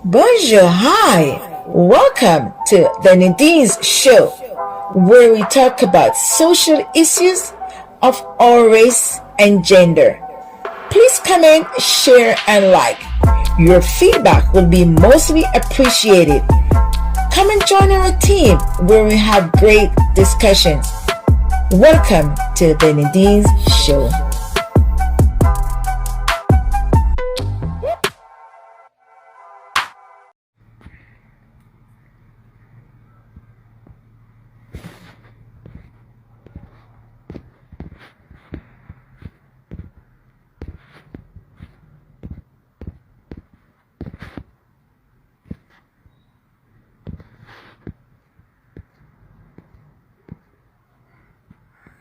Bonjour, hi! Welcome to the Nadine's Show, where we talk about social issues of all race and gender. Please comment, share, and like. Your feedback will be mostly appreciated. Come and join our team where we have great discussions. Welcome to the Nadine's Show.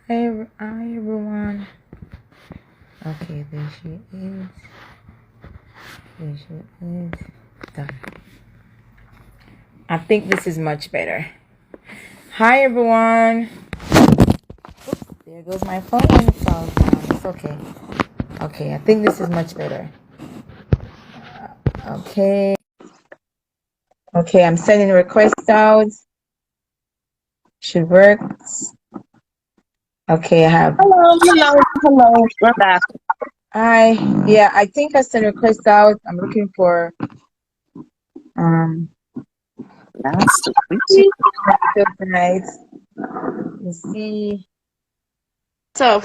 Hi everyone. Okay, there she is. There she is. Done. I think this is much better. Hi everyone. Oops, there goes my phone. So it's okay. Okay, I think this is much better. Okay. Okay, I'm sending requests out. Should work. Okay, I have. Hello. We're back. Hi. Yeah, I think I sent requests out. I'm looking for That's tonight. Let's see. so.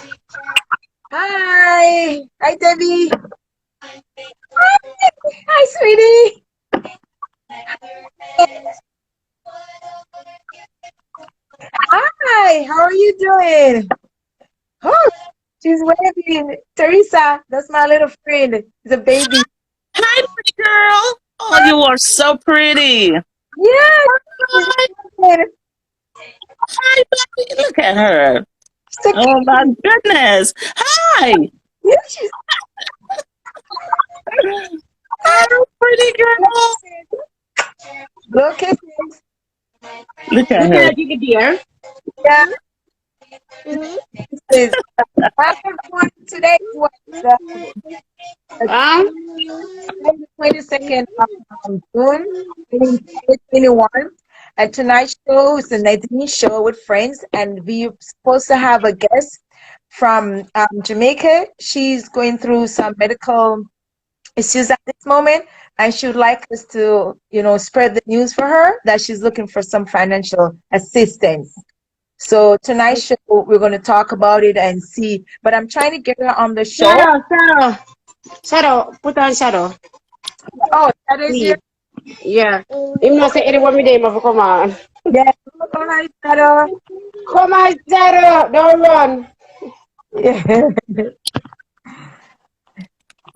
Hi. Hi, Debbie. Hi, sweetie. Hi. How are you doing? Oh, she's waving. Teresa, that's my little friend. She's a baby. Hi, pretty girl. Oh, you are so pretty. Yes. Hi, baby. Look at her. So Oh, my goodness. Hi. yeah, she's Oh, pretty girl. look at Look at her. You dear. yeah. This is today was the 22nd of June 2021. And tonight's show is the Nadine Show with friends, and we're supposed to have a guest from Jamaica. She's going through some medical issues at this moment, and she would like us to, spread the news for her that she's looking for some financial assistance. So tonight's show, we're going to talk about it and see. But I'm trying to get her on the show. Shadow. Put on shadow. Oh, that is it. Yeah. Even though say anyone with them, come on. Yeah. All right, Shadow. Come on, Shadow. Don't run. Yeah.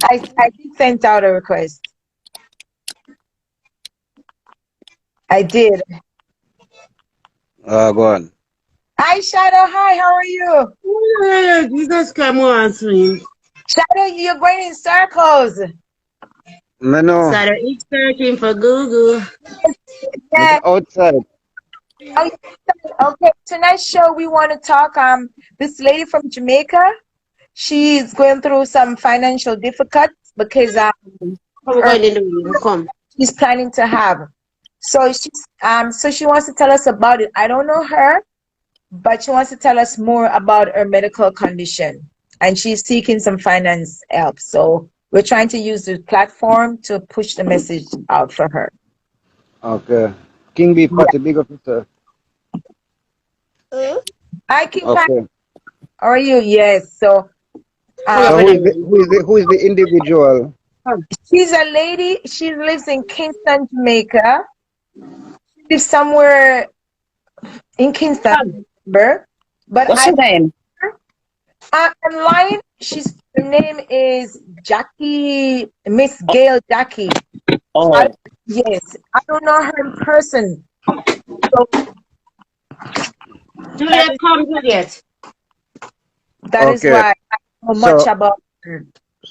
I did send out a request. I did. Go on. Hi, Shadow. Hi, how are you? Jesus, come on, sweet. Shadow, you're going in circles. No. Shadow is searching for Google. Yeah. Outside. Okay, tonight's show we want to talk. This lady from Jamaica, she's going through some financial difficulties because Come. she's planning to have. So she wants to tell us about it. I don't know her, but she wants to tell us more about her medical condition, and she's seeking some finance help. So we're trying to use the platform to push the message out for her. Okay. King B Party, big officer. Hi, King Okay. Pat. How are you? Yes. So So who is the individual? she's a lady. She lives in Kingston, Jamaica. She lives somewhere in Kingston, but What's her name? Online, her name is Jackie, Miss Gail Jackie. Oh. Yes, I don't know her in person. So Juliet, come, Juliet. that is Okay. why I know much about her.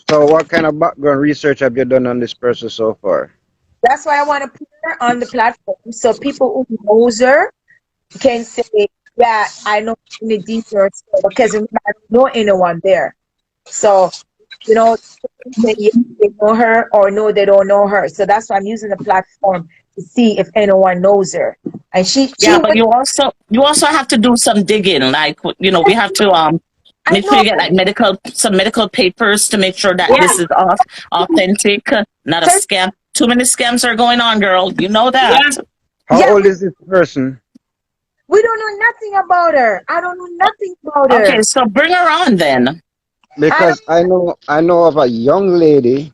So what kind of background research have you done on this person so far? That's why I want to put her on the platform so people who knows her can say, yeah, I know in the details because I don't know anyone there. So you know, say yes, they know her or no, they don't know her. So that's why I'm using the platform to see if anyone knows her. And she Yeah, but was, you also have to do some digging. Like, we have to I make sure know, you get like some medical papers to make sure that Yeah, this is authentic, not a so, scam. Too many scams are going on, girl. You know yeah. that. How yeah, old is this person? we don't know nothing about her. I don't know nothing about Okay, her. so bring her on then. I don't. Because I know of a young lady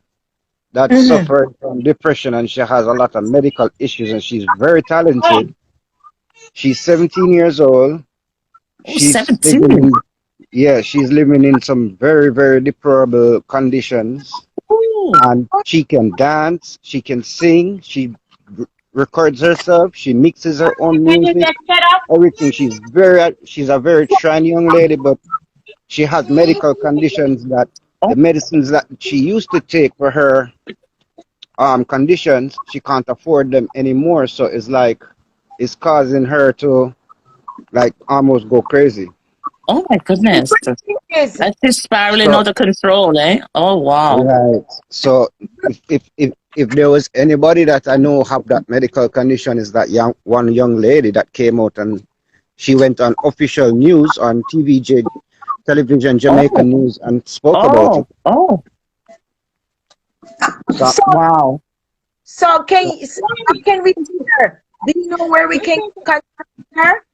that Mhm. suffered from depression and she has a lot of medical issues and she's very Oh, talented. She's 17 years old. Oh, She's living 17. in yeah, she's living in some very, very deplorable conditions. Ooh. And she can dance, she can sing, she records herself, she mixes her own can you music, just shut up? everything. She's a very trying young lady, but she has medical conditions that Oh, the medicines that she used to take for her conditions, she can't afford them anymore. So it's like it's causing her to like almost go crazy. oh my goodness. Yes. That is spiraling So out of control, eh? Oh wow. right. So if there was anybody that I know have that medical condition, is that young lady that came out and she went on official news on television Oh, Jamaican news and spoke about it. oh, So So, wow. so how can we see her? Do you know where we can contact her?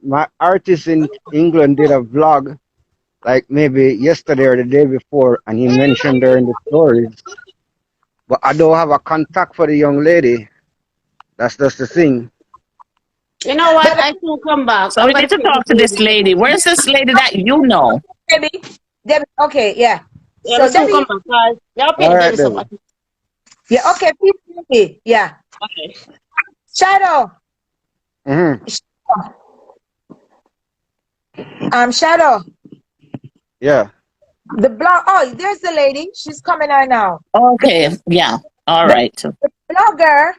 my artist in England did a vlog like maybe yesterday or the day before, and he mentioned her in the stories. But I don't have a contact for the young lady. That's just the thing. You know what? But I soon come back. So I'm we gonna need to take this talk to baby this to lady. the Where's this lady that you know? Debbie, Debbie, okay, yeah. Yeah, I So soon come Debbie, back, guys. Y'all pick All the right baby some. then. Okay. yeah, okay, please, Debbie, yeah. Shadow, Hmm. Shadow, Yeah. the blog. Oh, there's the lady. She's coming on now. The, Okay, yeah. All the, right. the blogger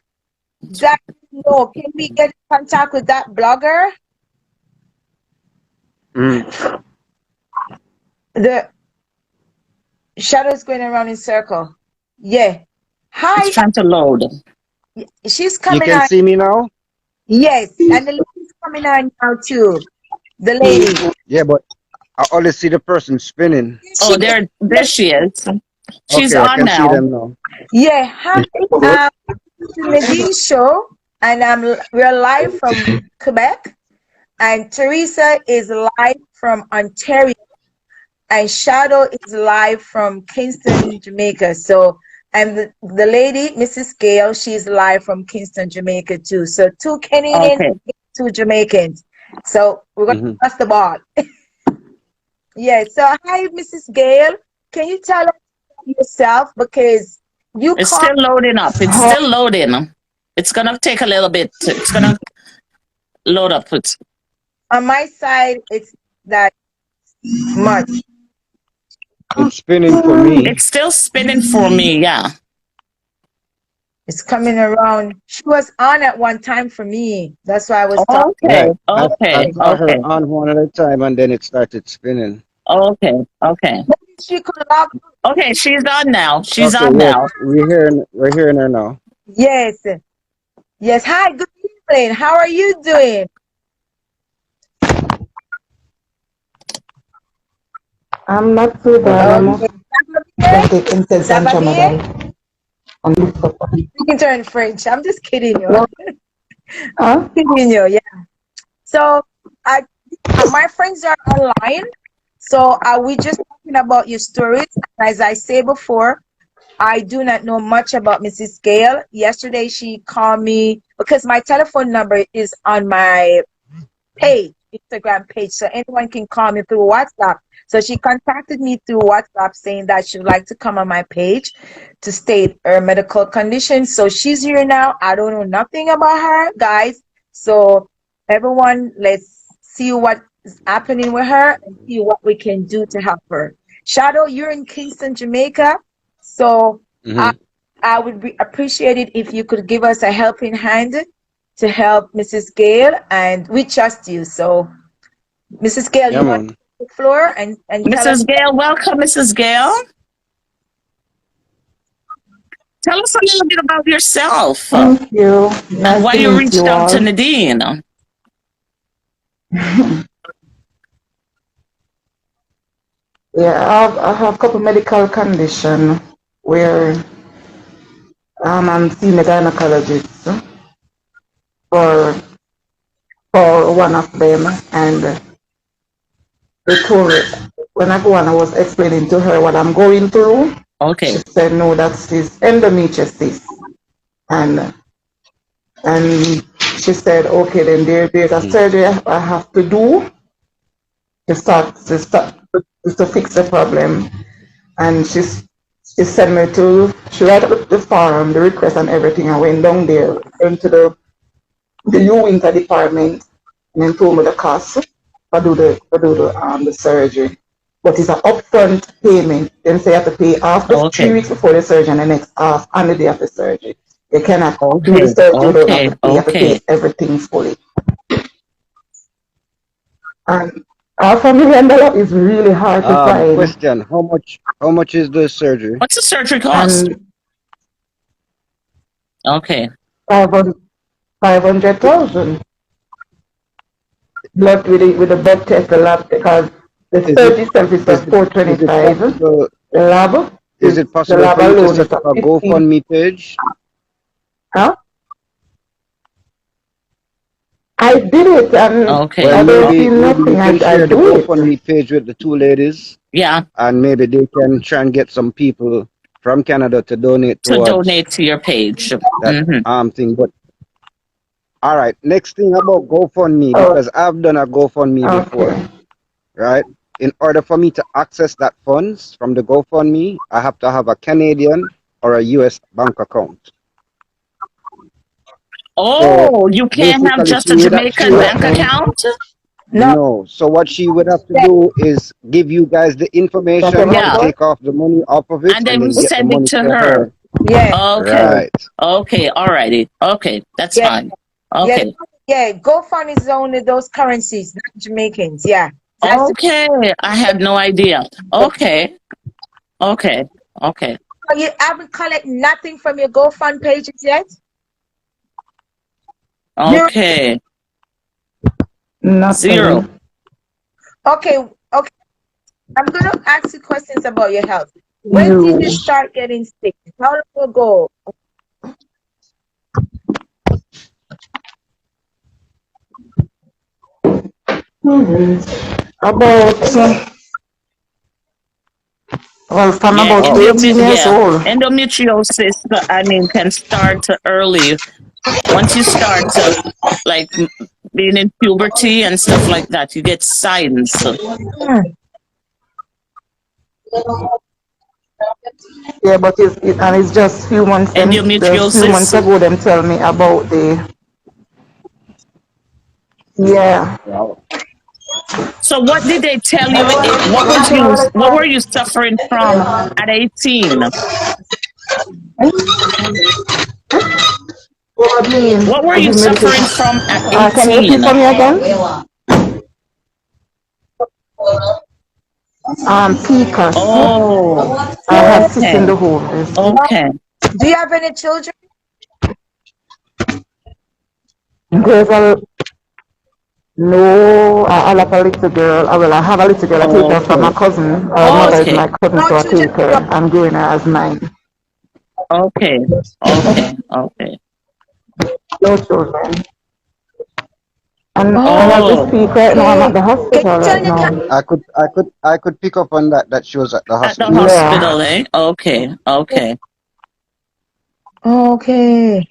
that you know, can we get in contact with that blogger? Hmm. The Shadow's going around in circle. Yeah. It's Hi, trying to load. she's You coming can on. see me now. Yes, and the lady's coming on now too. The lady. Yeah, but I only see the person spinning. Oh, She there she is. She's Okay, I on can see now. them now. yeah, hi. This is Nadine show, and we're live from Quebec, and Teresa is live from Ontario, and Shadow is live from Kingston, Jamaica. So, and the lady, Mrs. Gale, she's live from Kingston, Jamaica too. So two Canadians, Okay. two Jamaicans. So we're gonna Hmm. pass the ball. Yeah. So hi, Mrs. Gale. Can you tell us yourself because you It's called still loading up. It's still loading. It's gonna take a little bit. It's gonna load up. on my side? It's that much. It's spinning for me. It's still spinning for me. Yeah. It's coming around. She was on at one time for me. That's why I was talking. Okay. Right. I Okay. got her Okay. on one at a time and then it started spinning. Okay. Okay. Maybe she could log. Okay. She's on now. She's Okay, on yes, now. we're hearing her now. Yes. Yes. Hi. Good evening. How are you doing? I'm not too bad. I'm Okay. off the Princess and Sabadier? Ramadan. On this one. You can turn French. I'm just kidding you. No, huh? Kidding you. Yeah. So I, my friends are online. So we just talking about your stories. As I say before, I do not know much about Mrs. Gale. Yesterday she called me because my telephone number is on my page, Instagram page, so anyone can call me through WhatsApp. So she contacted me through WhatsApp saying that she would like to come on my page to state her medical condition. So she's here now. I don't know nothing about her, guys. So everyone, let's see what is happening with her and see what we can do to help her. Shadow, you're in Kingston, Jamaica. So I, Hmm. I would appreciate it if you could give us a helping hand to help Mrs. Gale, and we trust you. So, Mrs. Gale, Yeah, you want man. the floor and tell us. Mrs. Gale, welcome, Mrs. Gale. Tell us a little bit about yourself Thank you. and Nice why to you meet reached you out to all. Nadine. Yeah, I have a couple medical condition where I'm seeing a gynecologist for one of them, and they told me when I go on, I was explaining to her what I'm going through. Okay. She said, no, that's his endometriosis, and she said, okay, then there's a surgery I have to do to fix the problem, and she sent me to, she wrote up the form, the request and everything. I went down there into the winter department and then told me the cost for the surgery. But it's an upfront payment. Then say you have to pay half the 3 weeks before the surgery and the next half on the day of the surgery. You cannot do the surgery without have to pay. You have to pay everything fully. And half a million dollars is really hard to find. Question: How much is the surgery? What's the surgery cost? And Okay. 500,000. Blood with the blood test, the lab, because the surgery itself is just 425. The lab Is it possible lab for you to alone is set up a 15. GoFundMe page? Huh? I did it and Okay. Well, I don't maybe see you nothing. can I share the do it. GoFundMe page with the two ladies, Yeah. and maybe they can try and get some people from Canada to donate To towards donate to your page. that thing. But all right, next thing about GoFundMe, Oh, because I've done a GoFundMe before, okay. right? In order for me to access that funds from the GoFundMe, I have to have a Canadian or a US bank account. Oh, you can't have Basically, just a Jamaican bank account? No, no. So what she would have to do is give you guys the information, Yeah. take off the money off of it, And and then you then get the send it money to to her. her. yeah, Okay. Right. Okay. Alrighty. Okay. That's yeah, fine. yeah, Okay. yeah. GoFund is only those currencies, not Jamaicans. Yeah, that's Okay. I had no idea. Okay. Okay. Okay. so you haven't collected nothing from your GoFund pages yet. You Okay. Nothing. 0. okay? Okay. I'm gonna ask you questions about your health. When did you start getting sick? How long ago? About from Yeah. about 18 years old. Endometriosis, I mean, can start early. Once you start like being in puberty and stuff like that, you get signs. Yeah, but it's just few months. Just few months Endometriosis. ago, them tell me about the. Yeah. So what did they tell you? What were you suffering from at 18? What were you suffering from at Can you 18? repeat for me again? PCOS. Oh, I have cysts okay. in the ovaries. Okay. Do you have any children? There's no, I like a little girl. I have a little girl. I take her from my cousin. Her mother is my cousin, No so I children. take her. I'm growing her as mine. Okay. Okay. Okay. No children. And as we Oh, speak right now, I'm at the Can you hospital tell right your now. I could pick up on that she was at the at the hospital. hospital, eh? Okay. Okay. Okay.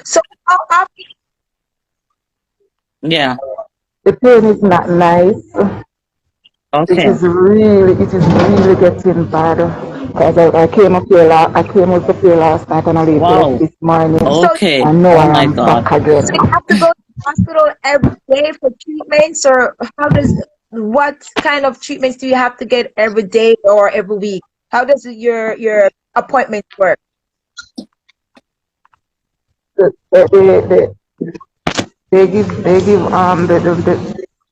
So how Yeah. The pain is not nice. It Okay. is really getting bad. Because I came up here last night and I left Wow. this morning. Okay. And now Oh I my am God. back again. so you have to go to the hospital every day for treatments, or what kind of treatments do you have to get every day or every week? How does your appointment work? They give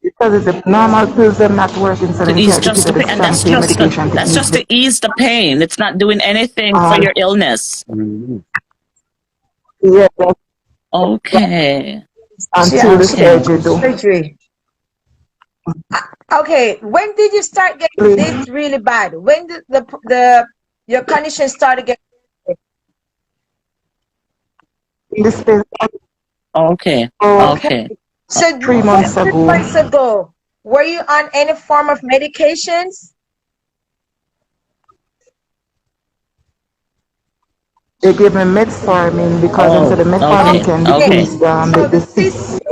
Because it's the normal pills are not working, so To then she ease had to give just her the the pain, and strong pain medication to that's ease just the to ease the pain. It's not doing anything for um your illness. Mhm. yeah, Okay. She until the actually Okay. surgery do. surgery. Okay, when did you start getting this really bad? When did the your condition started getting? In this space, Okay. oh, Okay, Okay. so three Okay. months 3 months ago, ago, were you on any form of medications? they gave me metformin because they said Oh, the metformin okay. can Okay, Okay. decrease so the the cyst, cyst.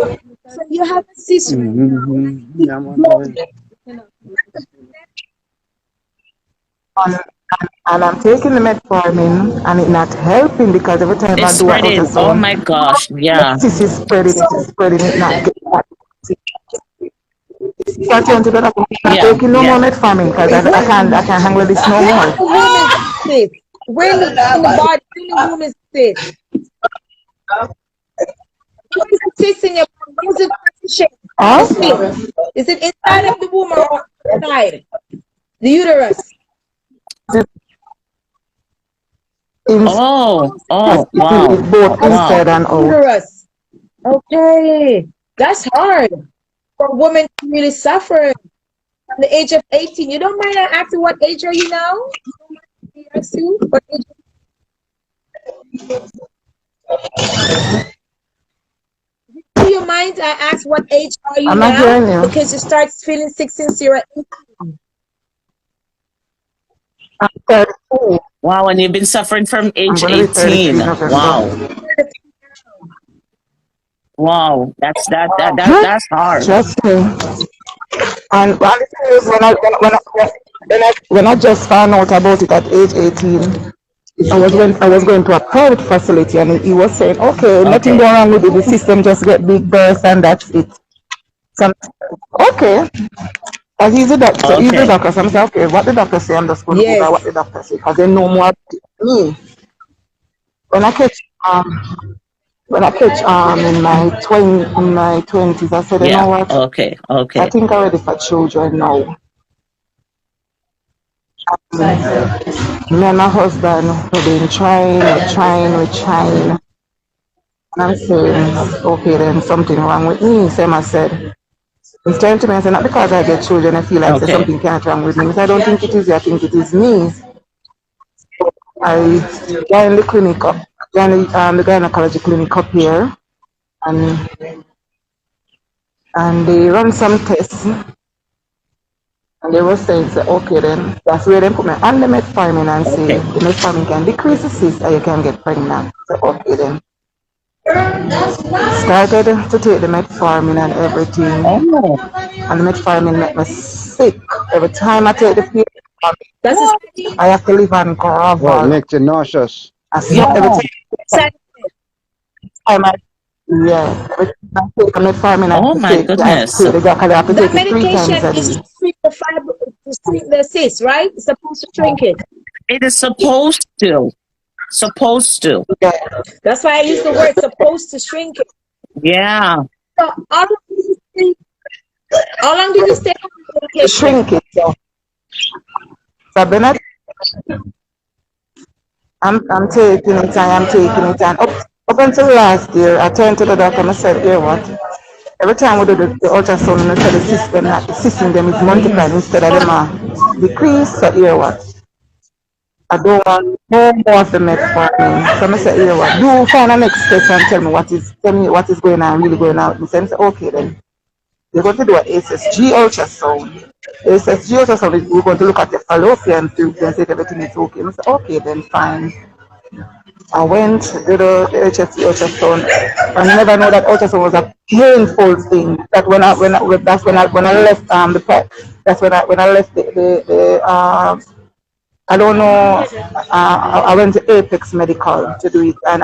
so you have a cyst right now, and Mhm. it's Yeah, man, boy. growing. And, and I'm taking the metformin and it's not helping because every time I It's do an spreading. Oh ultrasound, my gosh. the Yeah. cyst is spreading, So, it is spreading, it not getting. So I turned to the doctor, I'm not Yeah. taking no more Yeah. metformin because where I can't handle this no where in more. the womb is the cyst? Where in the body? Where in the womb is the cyst? Where is the cyst in your body? Where is it position? The cyst. Huh? Is it inside of the womb or outside? The uterus. In, Oh. Oh. Wow. it's both Wow. inside Outside and the out. uterus. Okay. That's hard for a woman to really suffer from the age of 18. You don't mind I ask you what age are you now? You don't mind me ask you what age? Do you mind I ask what age are you I'm not now? hearing you. Because you start feeling sick since you're 18. I'm 33. Wow. And you've been suffering from I'm age going to be 33 18. Wow. November. Wow. That's hard. Just me. And one thing is when I just found out about it at age 18, I was going to a private facility and he was saying, okay, nothing Okay. going wrong with it. The system just get big bursts and that's it. So, okay. And he's the Okay. doctor. So I'm saying, okay, what the doctor say, I'm just going to go by what Yes. the doctor say because they know more about me. When I catch in my 20s, I said, you Yeah. know what? Okay. I Okay. think I'm ready for children now. Me and my husband, we've been trying. And I'm saying, okay, then something wrong with me. Same I said. He's trying to me and say, not because I get children, I feel like say Okay. something can't wrong with me. So I don't think it is you, I think it is me. I joined the clinic up, the gynecology clinic up here, and they run some tests, and they were saying, say, okay, then that's where they put me on the metformin and say Okay. the metformin can decrease the cyst and you can get pregnant. So okay then. Started to take the metformin and everything, Oh. and the metformin make me sick. Every time I take the pill, That's a I have to live on Well, it gravel. makes you nauseous. I so every Yeah. side effect. time I yeah, every time I take the metformin, Oh my I have to goodness. take I have to That take it three medication times a is day. to shrink the fiber, to shrink the cyst, right? It's supposed to shrink it. It is supposed to. Supposed to. Yeah, That's why I use the word supposed to shrink it. Yeah. So how long did you stay on the to medication? shrink it. So, I've I'm taking it and I'm taking it and up until last year I turned to the doctor and I said, here what? Every time we do the ultrasound and I said the system them is Hmm. multiplying instead of them decrease, so here what? I don't want no more of the metformin. So I said, here what? Do find an expert and tell me what is going on, really going on with me. So I said, okay then. You're going to do an SSG ultrasound. SSG ultrasound is we're going to look at the fallopian tube and see if everything is okay. I said, okay then fine. I went, did a HSC ultrasound, and I never know that ultrasound was a painful thing. That when I left that's when I left the I don't know I went to Apex Medical to do it, and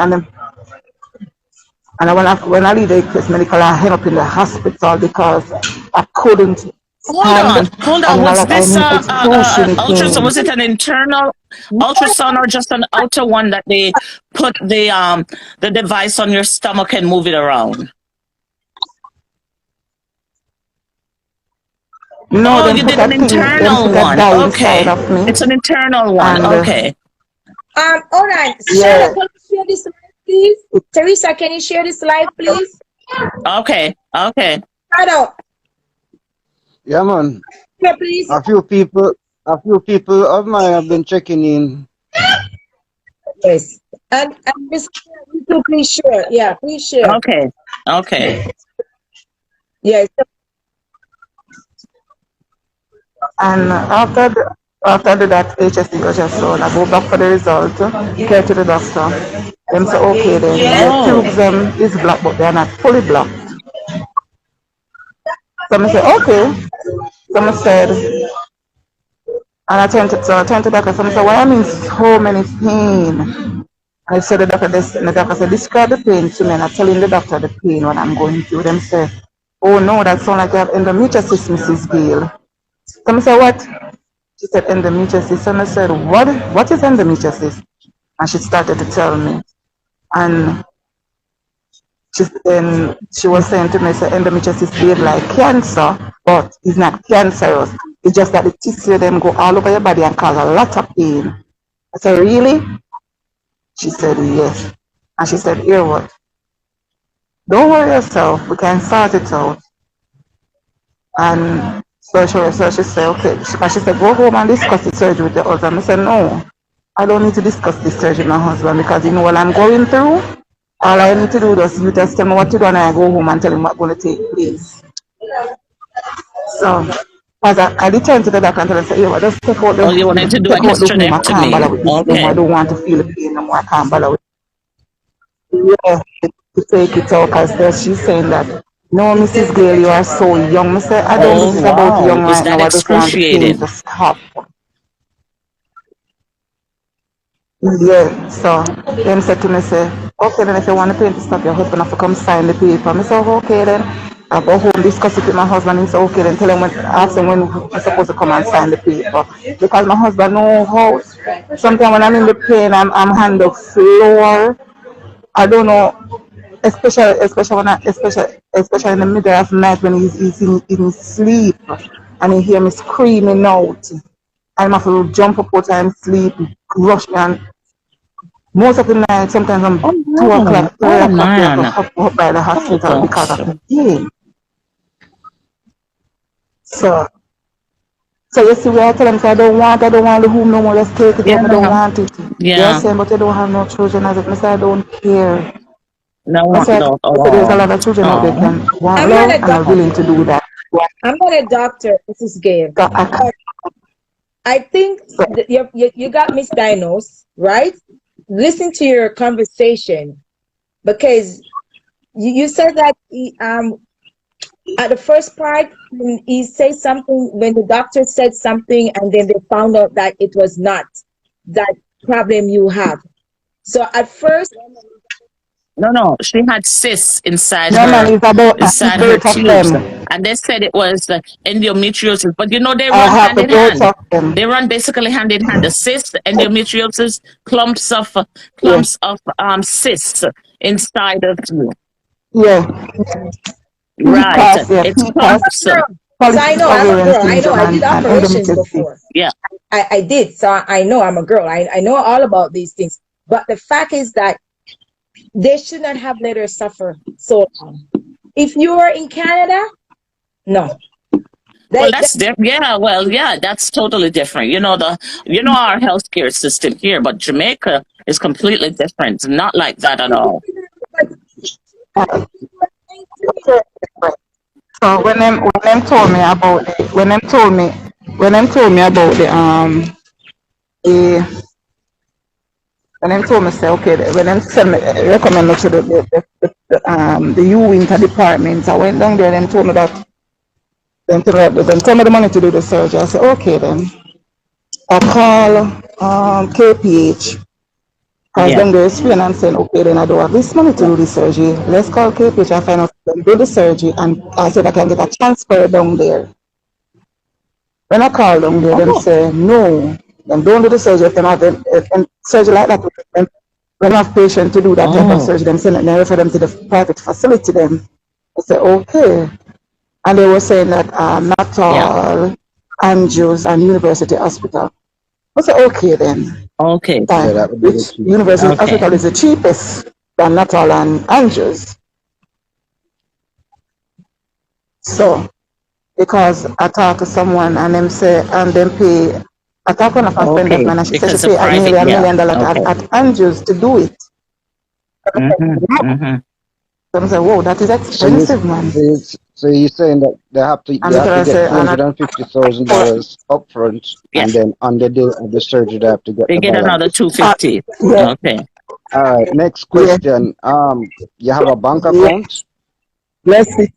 when I leave the Apex Medical I end up in the hospital because I couldn't Hold stand. on. Hold I on. mean, Was I'm this in excruciating ultrasound? pain. Was it an internal ultrasound or just an outer one that they put the device on your stomach and move it around? No, Oh, them you put did a an thing, them internal put a one. dye inside Okay. of me, It's an internal one. and Okay. Hold on. Shadow, yeah, can you share this live, please? Teresa, can you share this live, please? Okay. Okay. Shadow, Yeah, man. here, please. A few people, a few people of mine have been checking in. Yes. And Miss, you too, please share. Yeah, please share. Okay. Okay. Yes. and after that HSC ultrasound, I go back for the result, care to the doctor. Them say, okay then, the Oh. tubes is blocked, but they are not fully blocked. So I say, okay. So I said, and I turned to the doctor, so I said, why am I in so many pain? I said the doctor, this, and the doctor said, describe the pain to me, and I telling the doctor the pain when I'm going through. Them say, oh no, that sounds like you have endometriosis, Mrs. Gale. So I said, what? She said endometriosis. And I said, what is endometriosis? And she started to tell me. And she was saying to me, so endometriosis behave like cancer, but it's not cancerous. It's just that the tissue them go all over your body and cause a lot of pain. I said, really? She said, yes. And she said, here what? Don't worry yourself, we can sort it out. And so she said, okay. She said, go home and discuss the surgery with your husband. I said, no, I don't need to discuss this surgery with my husband because you know what I'm going through. All I need to do is you just tell me what to do and I go home and tell him what's going to take place. So as I returned to the doctor and tell him, yeah, just Oh, you wanted to do a take out the womb. I can't bother hysterectomy. with this no more. I Okay. don't want to feel the pain no more. I can't bother with it. Yeah, to take it out because she's saying that no, Mrs. Gale, you are so young. I said, I don't think Oh, it's about wow. young Was right that now. I just want the pain to excruciating? stop. Yeah, so them said to me, say, okay, then if you want the pain to stop, your husband have to come sign the paper. I said, okay, then I go home, discuss it with my husband, and say, okay, then tell him when, ask him when I'm supposed to come and sign the paper. Because my husband know how, sometimes when I'm in the pain, I'm hand up floor. I don't know, especially in the middle of the night when he's in his sleep and he hear me screaming out. I'm have to jump up out and sleep, rush me, and most of the night, sometimes Oh, I'm 2 wow. o'clock, 3 Oh, o'clock, we have to man. hop up by the Oh, hospital because gosh. of the pain. So, so you see, where I tell them, so I don't want the home no more, just take it Yeah. out, I don't want it. They're Yeah. saying, but you don't have no children. I said, I don't care. I No, said, no. there's a Oh. lot of children out there Oh. can want I'm not love a and are doctor. willing to do that. I'm not a doctor, Mrs. Gale. So I, But I think so, that you got misdiagnosed, right? Listen to your conversation because you said that at the first part when he said something when the doctor said something and then they found out that it was not that problem you have. So at first, No, no. She had cysts no man, it's about inside her both of tubes. them. And they said it was the endometriosis. But you know, they I run have hand the in both hand. of them. They run basically hand in hand. The cysts, endometriosis, Yeah, clumps of cysts inside of you. yeah. Right. It's PCOS, I'm a clumps. girl. So I polycystic know I'm a ovarian girl. I know syndrome, I did and operations endometriosis. before. Yeah. I did. So I know I'm a girl. I know all about these things. But the fact is that they should not have let her suffer so long. If you're in Canada, no. Well, They, that's different. Yeah, well, yeah, that's totally different. Our healthcare system here, but Jamaica is completely different. Not like that at all. Uh, So when them told me about the when them told me say okay when them send me recommend me to the U Winter department, I went down there. Them told me that them told me the money to do the surgery. I said okay then. I call KPH. Because Yeah. then they explain and saying, okay, then I don't have this money to do the surgery. Let's call KPH and find out if they do the surgery. And I said I can get a transfer down there. When I call down there, them Oh, say, no, them don't do the surgery if they have surgery like that. When I have patient to do that type of oh, surgery, them send it and refer them to the private facility then. I say, okay. and they were saying that not Yeah. all Andrews and University Hospital. I said, okay then. Okay. Yeah, that would be the Which cheapest. University Okay. Hospital is the cheapest than Natal and Andrews. So, because I talked to someone and them say, and them pay, I talked to one of my friend of Okay. mine and she said she Because the pay nearly private, $1 yeah. million Okay. at Andrews to do it. Mm-hmm. Mm-hmm. So I said, whoa, that is So you, expensive, man. so you're saying that And they have to because I get say, two and hundred and fifty thousand for, dollars upfront, Yeah. and then on the day of the surgery they have to get They the get another balance. 250. yeah, Okay. All right. Next yeah, question. You have a bank yeah, account? let's see.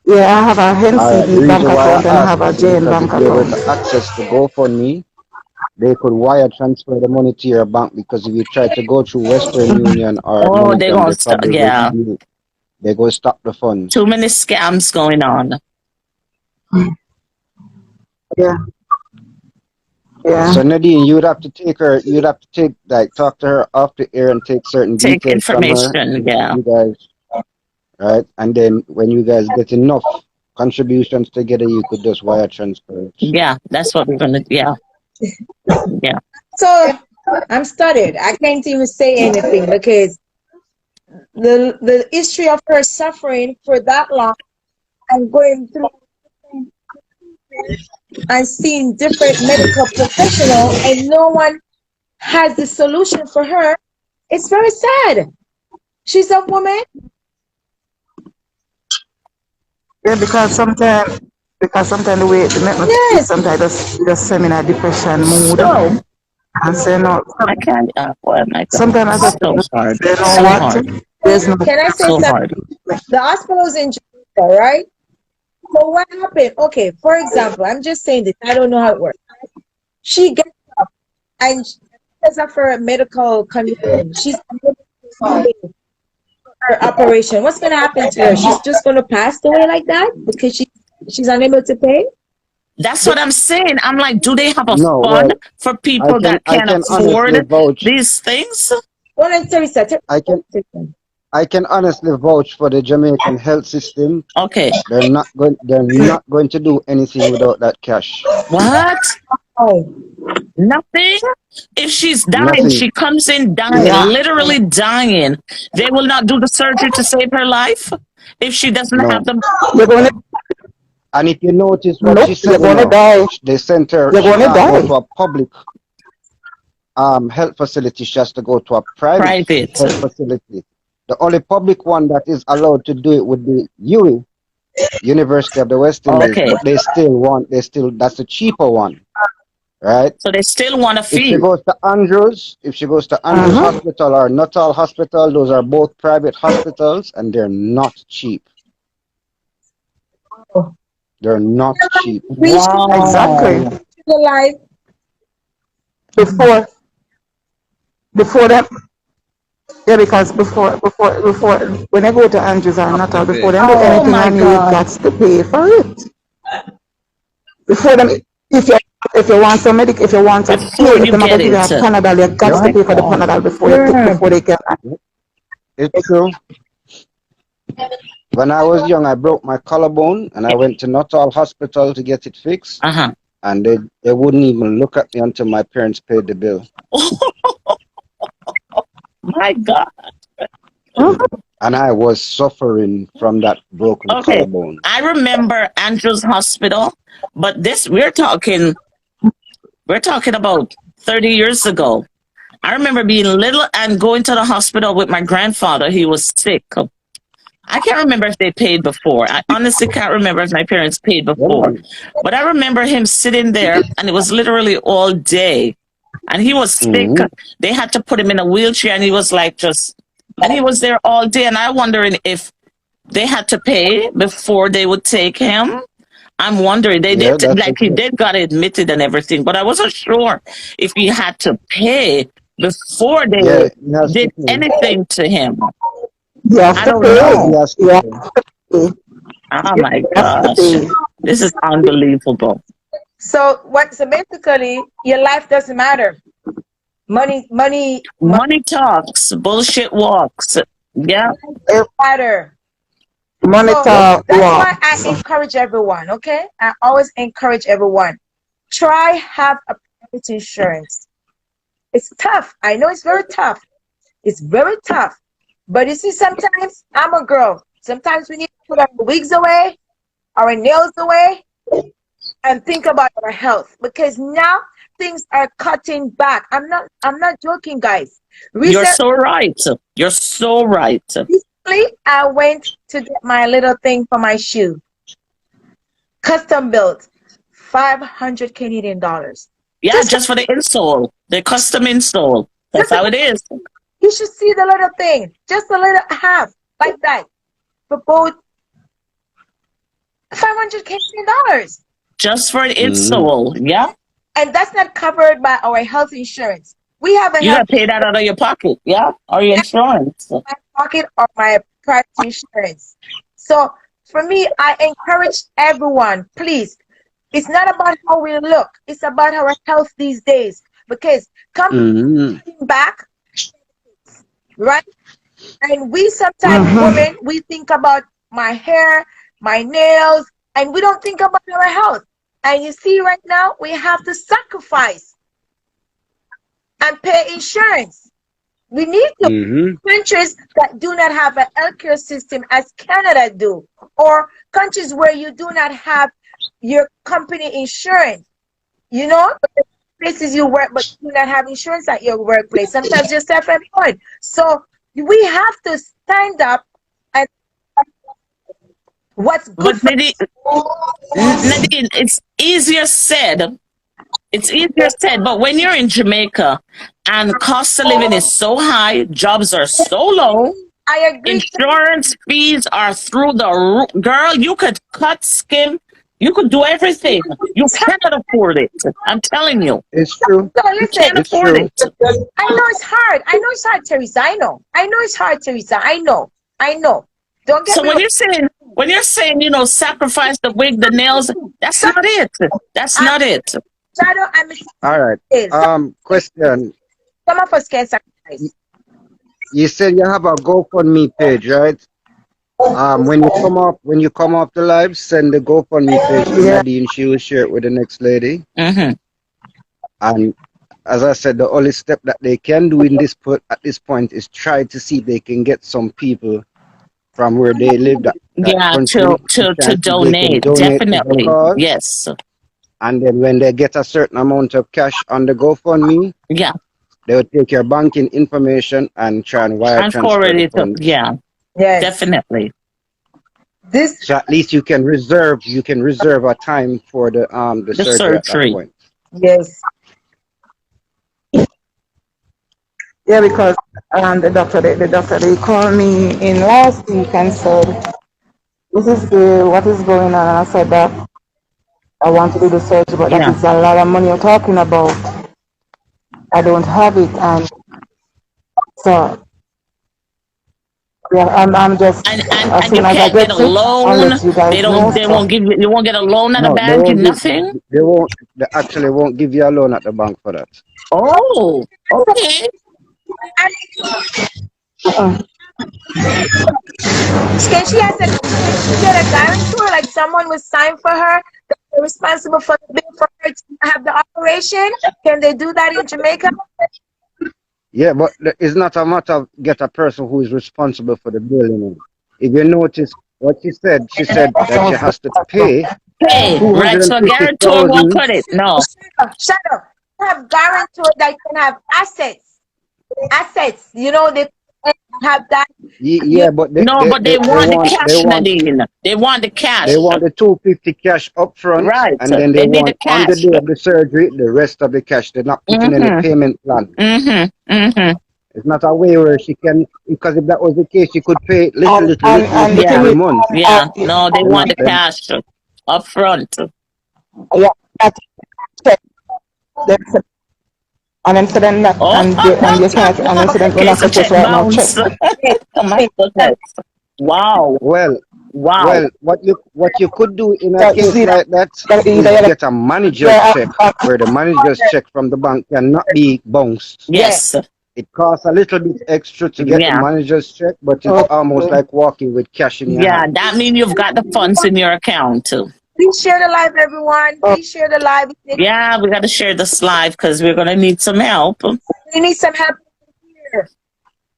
Yeah, I have a All right. The NCB bank reason why account and I I ask have a this is JN because if bank you're able account. to access the GoFundMe, they could wire transfer the money to your bank, because if you try to go through Western Union or Oh, they MoneyGram, gonna they stop. probably go Yeah. steal. They go stop the funds. Too many scams going on. Yeah, So yeah. Nadine, you'd have to take, like, talk to her off the air and take certain Take details from her. information. Yeah. You guys, right? And then when you guys get enough contributions together, you could just wire transfer it. Yeah. That's what we're gonna. Yeah. Yeah. So I'm studied. I can't even say anything because the history of her suffering for that long and going through and seeing different medical professional and no one has the solution for her. It's very sad. She's a woman. Yeah, because sometimes the way they make me feel, Yes. sometimes just send me in a depression mood So and say no. I can't. Oh my God. Sometimes I just So hard. say no So what? hard. There's no Can I say So something? hard. The hospital's in Jamaica, right? So what happened? Okay, for example, I'm just saying this. I don't know how it works. She gets up and because of her medical condition, she's unable to pay her operation. What's going to happen to her? She's just going to pass away like that because she's unable to pay. That's what I'm saying. I'm like, do they have a No, fund well, for people that I can can honestly afford vouch. these things? Well, and Teresa, I can I can honestly vouch for the Jamaican health system. Okay. They're not going to do anything without that cash. What? oh, Nothing? If she's dying, Nothing. she comes in dying, yeah. literally dying. They will not do the surgery to save her life if she doesn't have No. the. You're gonna And if you notice what she nope, you're said, gonna die. they sent her. You're She gonna can't go die. to a public health facility. She has to go to a private Private. health facility. The only public one that is allowed to do it would be UWI, University of the West Indies, Okay. but that's the cheaper one, right? So they still want a If she fee. goes to Andrews Hospital or Nuttall Hospital, those are both private hospitals and they're not cheap. They're not cheap. Wow. Exactly. the life. Before that, yeah, because before when I go to Andrews or Natal, before them do Oh anything my on you, you God. got to pay for it. Before them, if you want some medic, if you want to Before pay, if you them are get gonna give you a it. Panadol, you got My to pay for the God. Panadol Yeah. before they can. It's true. When I was young, I broke my collarbone and I went to Nuttall Hospital to get it fixed. Uh-huh. And they wouldn't even look at me until my parents paid the bill. My God. Mm-hmm. And I was suffering from that broken okay, collarbone. I remember Andrews Hospital, but this we're talking about 30 years ago. I remember being little and going to the hospital with my grandfather. He was sick. I can't remember if they paid before. I honestly can't remember if my parents paid before. But I remember him sitting there and it was literally all day. And he was sick. Mm-hmm. They had to put him in a wheelchair and he was like and he was there all day. And I wondering if they had to pay before they would take him. I'm wondering. They Yeah, did, that's like he okay. did got admitted and everything, but I wasn't sure if he had to pay before they Yeah, he has to did pay. anything to him. You have I to don't pay. know. He has to You have pay. to pay. Oh You my have to gosh. pay. This is unbelievable. So basically your life doesn't matter. Money Money talks, bullshit walks. Yeah. doesn't matter. So Monitor that's why I walks. encourage everyone, okay? I always encourage everyone. Try have a private insurance. It's tough. I know it's very tough. It's very tough. But you see, sometimes I'm a girl. Sometimes we need to put our wigs away, our nails away, and think about our health because now things are cutting back. I'm not joking, guys. You're Recently, so right. You're so right. I went to get my little thing for my shoe, custom built, 500 Canadian dollars. Yeah, Just just for the insole, the custom insole. That's just how it is. you should see the little thing, just a little half like that for both 500 Canadian dollars. Just for an Mm-hmm. insole. Yeah. And that's not covered by our health insurance. We have a You health gotta pay that out of your pocket. Yeah. Or your insurance. in my pocket or my private insurance. So for me, I encourage everyone, please, it's not about how we look, it's about our health these days. Because coming Mm-hmm. back, right? And we sometimes women, we think about my hair, my nails, and we don't think about our health. And you see, right now, we have to sacrifice and pay insurance. We need to Mm-hmm. countries that do not have a healthcare system as Canada do, or countries where you do not have your company insurance. You know, places you work but do not have insurance at your workplace. Sometimes you're self-employed. So we have to stand up and what's good But for Nadine, it's easier said. It's easier said, but when you're in Jamaica and cost of living is so high, jobs are so low, I agree. insurance fees are through the roof. Girl, you could cut skin, you could do everything. You cannot afford it. I'm telling you, It's true. So you listen, can't It's afford true. it. I know it's hard. I know it's hard, Teresa. I know. I know it's hard, Teresa. I know. I know. Don't get So me wrong. when you're saying, sacrifice the wig, the nails, that's not it. That's I'm not it. Shadow and Mr. All right. Question. Some of us can sacrifice. You said you have a GoFundMe page, right? When you come off the live, send the GoFundMe page to Yeah. Nadine. She will share it with the next lady. Hmm. And as I said, the only step that they can do at this point is try to see if they can get some people from where they live, that Yeah, country, to and see if they can donate, donate to the definitely. cause. Yes. And then when they get a certain amount of cash on the GoFundMe, Yeah. they will take your banking information and try and wire And transfer forward the it up. funds. Yeah, Yes. definitely. This So at least you can reserve a time for the The surgery at that surgery. point. yes. Yeah, because the doctor they called me in last week and said, this is what is going on. And I said that I want to do the surgery, but that Yeah. is a lot of money you're talking about. I don't have it, and so yeah, I'm just as And you soon as I can't get a get it, I'll loan. let you guys know. They So won't give you, you won't get a loan at a No, bank, nothing. they actually won't give you a loan at the bank for that. Oh, okay. And uh, can she get a guarantor, like someone will sign for her, that they're responsible for the bill for her to have the operation? Can they do that in Jamaica? Yeah, but it's not a matter of get a person who is responsible for the bill. If you notice what she said that she has to pay Hey, two right. hundred and So a fifty guarantor won't thousand. cut it. No. Shut up. Have guarantor that can have assets. Assets. You know, they have that. Yeah, but No, but they want the they cash, want Nadine. They want the they cash. want the 250 cash up front, Right. and then they They need the want on the cash. day of the surgery the rest of the cash. They're not putting any Mm-hmm. payment plan. Mm-hmm. Mm-hmm. It's not a way where she can, because if that was the case, she could pay and the little Yeah. thing every is, month. Yeah. uh, No, they They're want not the them. cash up front. yeah, that check. That's- And then so then that Oh, and you can't and then so then we're not case of supposed check to write no check. bounce. Oh my Hey, goodness. Wow. Well, Wow. well, what you could do in a So you case see that like that either is you're get a manager's yeah, check, where the manager's check from the bank cannot be bounced. yeah. Yes. It costs a little bit extra to get the Yeah. manager's check, but it's almost like walking with cash in your Yeah. hand. That means you've got the funds in your account too. Please share the live, everyone. Please share the live. Yeah, we got to share this live because we're going to need some help. We need some help here.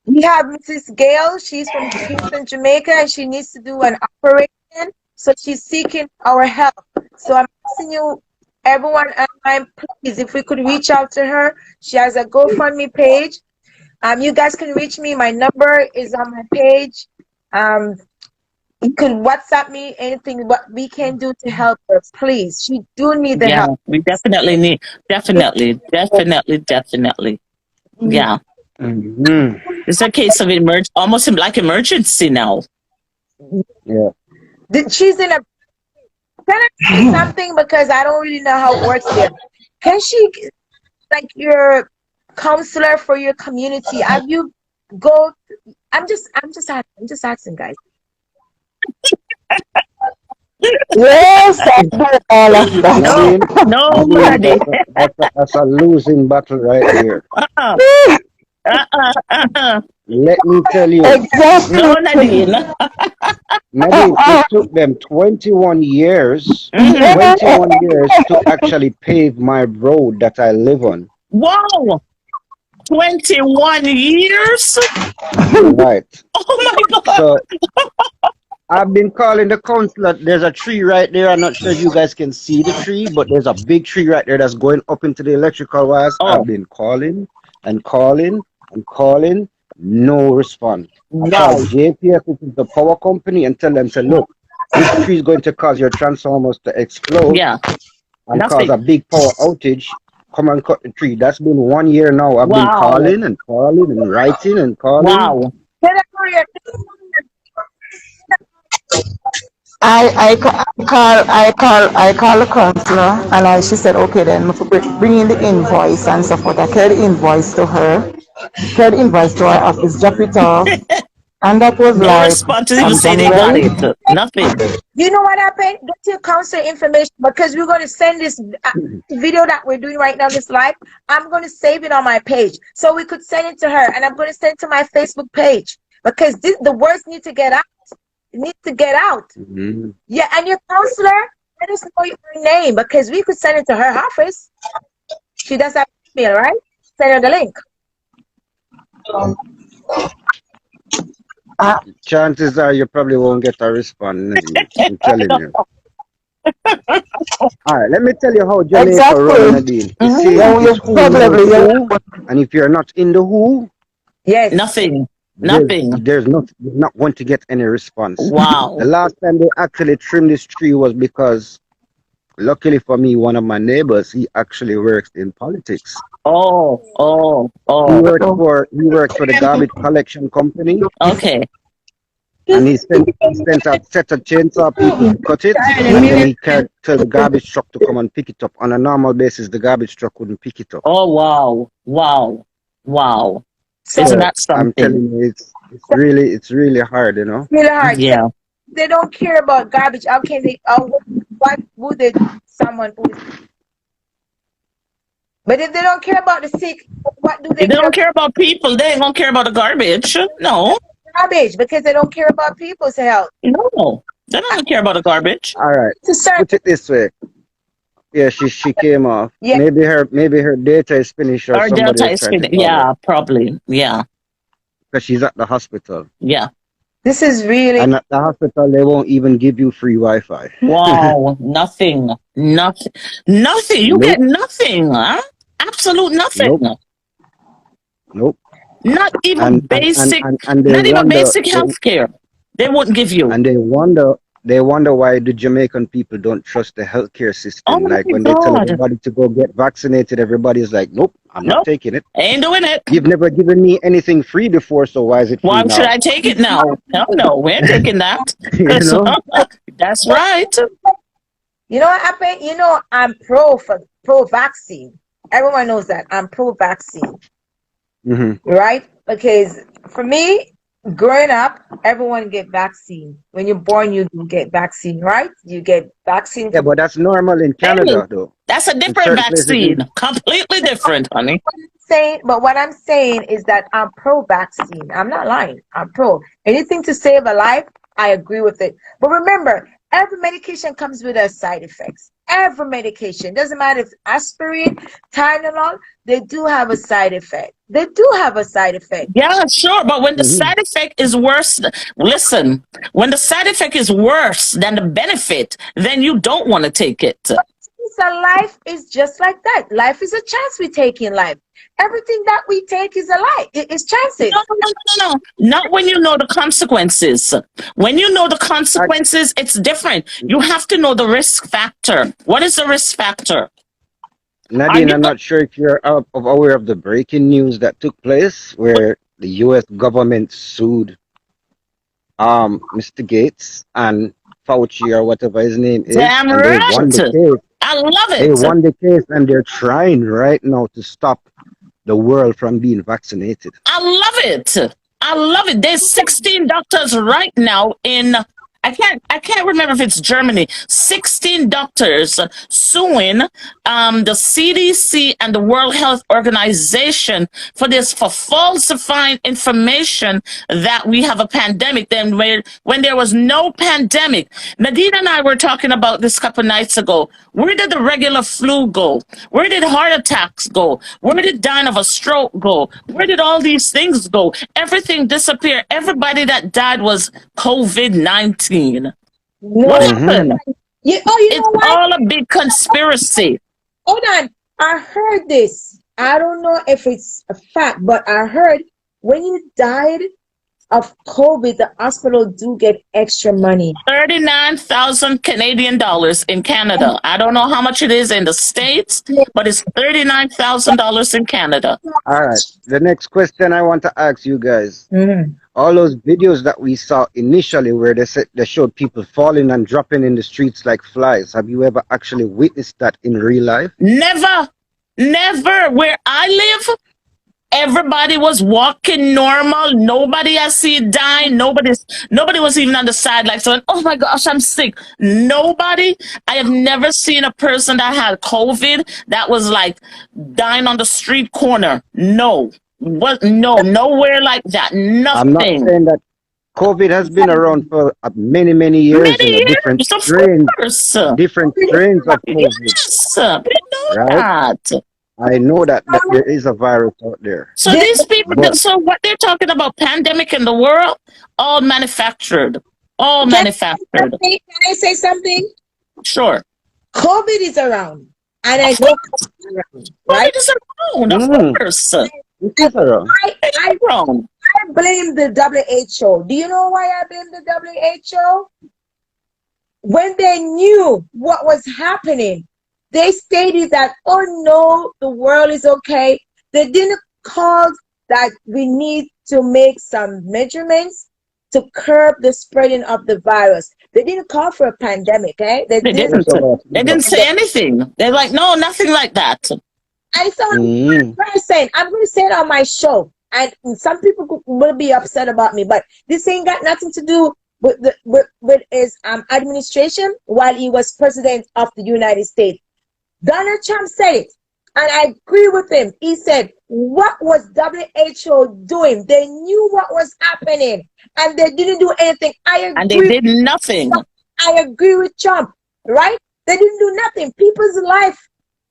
We have Mrs. Gail. She's from Kingston, Jamaica, and she needs to do an operation. So she's seeking our help. So I'm asking you, everyone online, please, if we could reach out to her. She has a GoFundMe page. You guys can reach me. My number is on my page. You can WhatsApp me anything what we can do to help her, please. She do need the Yeah, help. we definitely need, definitely. Yeah. Hmm. It's a case of almost like emergency now. Yeah. She's in a. Can I say something, because I don't really know how it works there? Can she, like, your counselor for your community? Have you go? I'm just asking, guys. Yes, I heard all of that. Nadine, Nobody. that's a losing battle right there. Uh-uh. Let me tell you, Exactly. No, Nadine. Nadine, it took them 21 years, Mhm. 21 years to actually pave my road that I live on. Wow. 21 years? Right. Oh my God. So I've been calling the council. There's a tree right there. I'm not sure if you guys can see the tree, but there's a big tree right there that's going up into the electrical wires. Oh. I've been calling and calling and calling. No response. I Wow. called JPS, which is the power company, and tell them, say, look, this tree is going to cause your transformers to explode Yeah. and cause Nothing. a big power outage. Come and cut the tree. That's been 1 year now. I've been Wow. calling and calling and writing and calling. Wow. Can I call your- I call the counselor, and she said, okay, then bring in the invoice and so forth. I carried the invoice to her, carried the invoice to her office, drop it off, and that was No like response to even say they got it. Nothing. You know what happened? Get your counselor information, because we're going to send this video that we're doing right now, this live. I'm going to save it on my page, so we could send it to her, and I'm going to send it to my Facebook page, because the words need to get out. It needs to get out. Mhm. Yeah, and your counselor, let us know your name, because we could send it to her office. She does have email, right? Send her the link. Chances are you probably won't get a response, Nadine. I'm telling you. All right, let me tell you how Jamaica Exactly. run, Nadine. You see, Yeah, it's who probably, knows yeah. who, and if you're not in the who, Yes. Nothing. there's, Nothing. there's not, you're not going to get any response. Wow. The last time they actually trimmed this tree was because, luckily for me, one of my neighbors, he actually works in politics. Oh. He works for the garbage collection company, Okay. and he sent a set of chainsaw people to cut it, and then he can tell the garbage truck to come and pick it up. On a normal basis, the garbage truck wouldn't pick it up. Oh, wow. So Isn't that I'm something? telling you, it's really hard, you know. really hard. Yeah. They don't care about garbage. How can they? What would they? Someone who is. But if they don't care about the sick, what do they If they care don't care about people, they ain't gonna care about the garbage. No. about garbage? Because they don't care about people's health. No. They don't care about the garbage. All right, It's a certain. put it this way. Yeah, she came off. Yeah. Maybe her data is finished, or Our somebody Delta is is trying to finished. call her, Yeah, probably. Yeah. because she's at the hospital. Yeah. This is really. And at the hospital, they won't even give you free Wi-Fi. Wow. Nothing. You Nope. get nothing, huh? Absolute nothing. Nope. Not even And basic. and they Not even wonder, basic health care. They wouldn't give you. and they wonder why the Jamaican people don't trust the healthcare system. Oh my Like when they tell God. everybody to go get vaccinated, everybody's like, "Nope, I'm not Nope. taking it. Ain't doing it. You've never given me anything free before, so why is it free Why now?" should I take it now? No, we ain't taking that. You know? That's right. You know what happened? You know, I'm pro vaccine. Everyone knows that I'm pro vaccine, Hmm. right? Because for me, growing up, everyone get vaccine. When you're born, you get vaccine, right? You get vaccine. Yeah, but that's normal in Canada, though. That's a different certain places vaccine. Completely different, honey. what I'm saying is that I'm pro-vaccine. I'm not lying. I'm pro. Anything to save a life, I agree with it. But remember, every medication comes with a side effects. Every medication, doesn't matter if aspirin, Tylenol, they do have a side effect. They do have a side effect. Yeah, sure. But when the Mhm. side effect is worse, listen, when the side effect is worse than the benefit, then you don't want to take it. So life is just like that. Life is a chance we take in life. Everything that we take is a life. It's chances. No, no, no, no, no. Not when you know the consequences. When you know the Ac- consequences, it's different. You have to know the risk factor. What is the risk factor? Are Nadine, you I'm not sure if you're aware of the breaking news that took place where the U.S. government sued Mr. Gates and Fauci or whatever his name is, damn and they won right? the case. I love They it. won the case, and they're trying right now to stop the world from being vaccinated. I love it. I love it. There's 16 doctors right now in I can't remember if it's Germany. 16 doctors suing the CDC and the World Health Organization for falsifying information that we have a pandemic. Then when there was no pandemic, Nadine and I were talking about this a couple nights ago. Where did the regular flu go? Where did heart attacks go? Where did dying of a stroke go? Where did all these things go? Everything disappeared. Everybody that died was COVID-19. What No. Mm-hmm. happened? You It's know what? all a big conspiracy. Hold on. I heard this. I don't know if it's a fact, but I heard when you died of COVID, the hospital do get extra money. 39,000 Canadian dollars in Canada. I don't know how much it is in the States, but it's $39,000 in Canada. All right. The next question I want to ask you guys: Mhm. all those videos that we saw initially, where they showed people falling and dropping in the streets like flies, have you ever actually witnessed that in real life? Never, never. Where I live, everybody was walking normal. Nobody I see dying. Nobody was even on the side like saying, "Oh my gosh, I'm sick." Nobody. I have never seen a person that had COVID that was like dying on the street corner. No. What? No, nowhere like that. I'm not Nothing. saying that COVID has been around for many, many years in Many a different years, of strains, course. different strains of COVID, Yes, we know right? that. I know that there is a virus out there, So This, these people, but so what they're talking about, pandemic in the world, all manufactured, all can, manufactured. can I say something? Sure, COVID is around, and I of know course, it's around, right? COVID is around, of mm, course, it is around. it's I around. blame the WHO. Do you know why I blame the WHO? When they knew what was happening, they stated that, oh no, the world is okay. They didn't call that we need to make some measurements to curb the spreading of the virus. They didn't call for a pandemic, eh? They They didn't. Yes, didn't. about They didn't say anything. They're like, no, nothing like that. I sound mm, person. I'm going to say it on my show, and some people will be upset about me, but this ain't got nothing to do with his administration while he was president of the United States. Donald Trump said it, and I agree with him. He said, "What was WHO doing? They knew what was happening, and they didn't do anything." And they did nothing. I agree with Trump, right? They didn't do nothing. People's life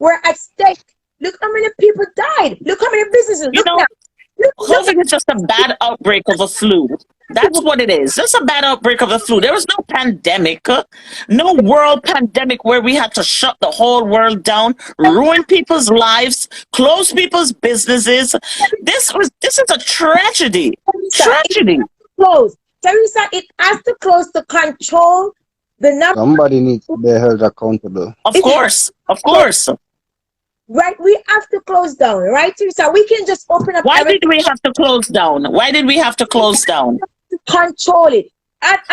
were at stake. Look how many people died. Look how many businesses. You Look know, now. Look COVID is just a bad outbreak of a flu. That's what it is. Just a bad outbreak of the flu. There was no pandemic, no world pandemic where we had to shut the whole world down, ruin people's lives, close people's businesses. This is a tragedy. Tragedy. close. Teresa, it has to close to control the number. somebody needs to be held accountable. Of course. Of course. Right? We have to close down, right, Teresa? We can just open up Why everything did we have to close down? Why did we have to close down? to control it.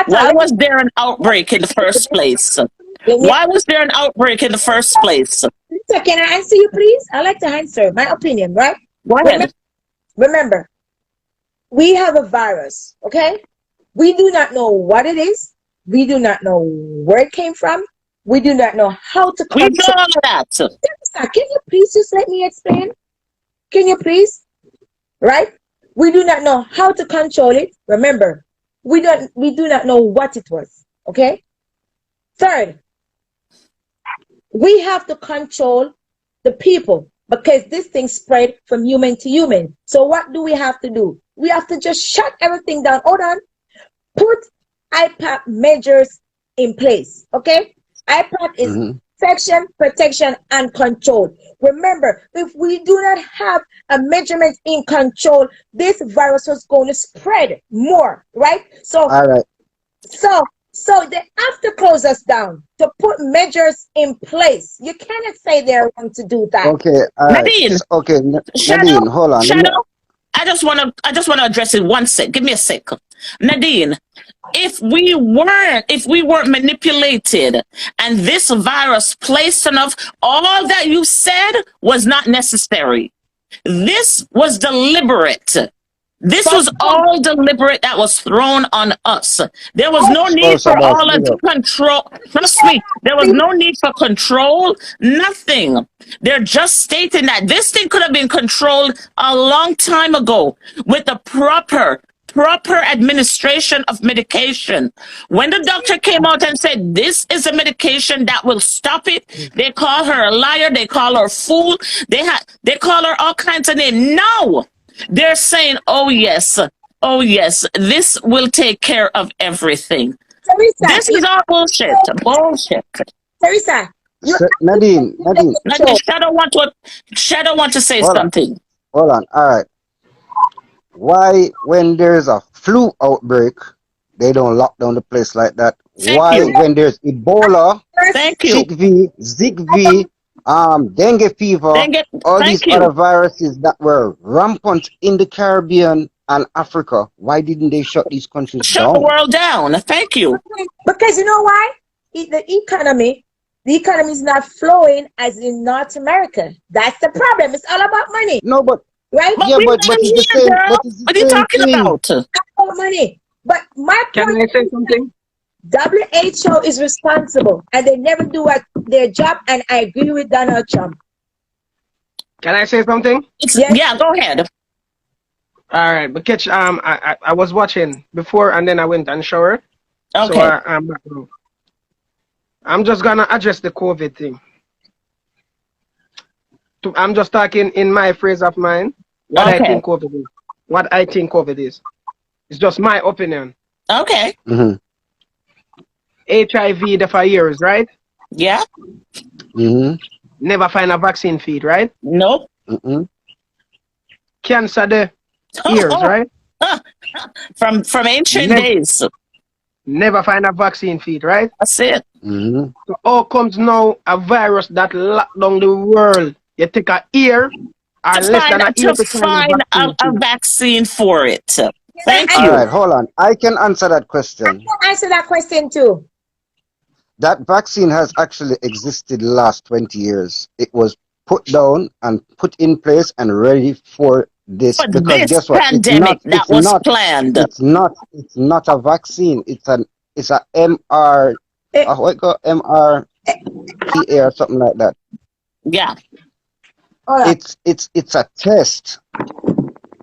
Why was there an outbreak in the first place? Why was there an outbreak in the first place? Teresa, can I answer you, please? I like to answer my opinion, right? Go ahead. Remember, we have a virus, okay? We do not know what it is. We do not know where it came from. We do not know how to We know control. all of that. Teresa, can you please just let me explain? Can you please? Right? We do not know how to control it. Remember, we do not know what it was. Okay? Third, we have to control the people because this thing spread from human to human. So what do we have to do? We have to just shut everything down. Hold on. Put IPAP measures in place. Okay? IPAP is infection, protection, and control. Remember, if we do not have a measurement in control, this virus is going to spread more, right? So, All right. so they have to close us down to put measures in place. You cannot say they're wrong to do that. Okay. All right. Nadine, Okay. Shadow, Nadine, hold on. Shadow. I just wanna address it one sec. Give me a sec. Nadine, if we weren't manipulated and this virus placed enough, all that you said was not necessary. This was deliberate. This was all deliberate that was thrown on us. There was no need for all of the control. Trust me, there was no need for control, nothing. They're just stating that this thing could have been controlled a long time ago with the proper administration of medication. When the doctor came out and said this is a medication that will stop it, they call her a liar, they call her a fool, they call her all kinds of names. No, they're saying, oh yes, this will take care of everything. Teresa, This is all bullshit. Teresa, Nadine. Shadow want to say Hold on. something. Hold on. All right. Why, when there's a flu outbreak, they don't lock down the place like that? Thank Why, you. when there's Ebola, Thank you. CHV, ZigV, dengue fever, all these Thank you. other viruses that were rampant in the Caribbean and Africa, why didn't they shut these countries Shut the down? world down. Thank you. because you know why? The economy is not flowing as in North America. That's the problem. It's all about money, No, but right? But yeah, we but live it's the here, same. girl. But it's the What are you same talking thing. about? About money. But my Can point I say something? WHO is responsible and they never do their job, and I agree with Donald Trump. Can I say something? Yes. Yeah, go ahead. All right, but catch. I was watching before, and then I went and showered. Okay. So I'm back now. I'm just gonna address the COVID thing. I'm just talking in my phrase of mine. What I think COVID is. What I think COVID is. It's just my opinion. Okay. HIV there for years, right? Yeah. Never find a vaccine for it, right? Nope. Cancer there years, right? From ancient days. Never find a vaccine for it, right? That's it. So how comes now a virus that locked down the world? You take a year or less than a year to find a vaccine for it. Thank you. All right, hold on. I can answer that question. I can answer that question too. That vaccine has actually existed the last 20 years. It was put down and put in place and ready for this. But Because this guess what? pandemic that was planned. It's not a vaccine. It's a MR. What you call MRTA or something like that. Yeah. It's a test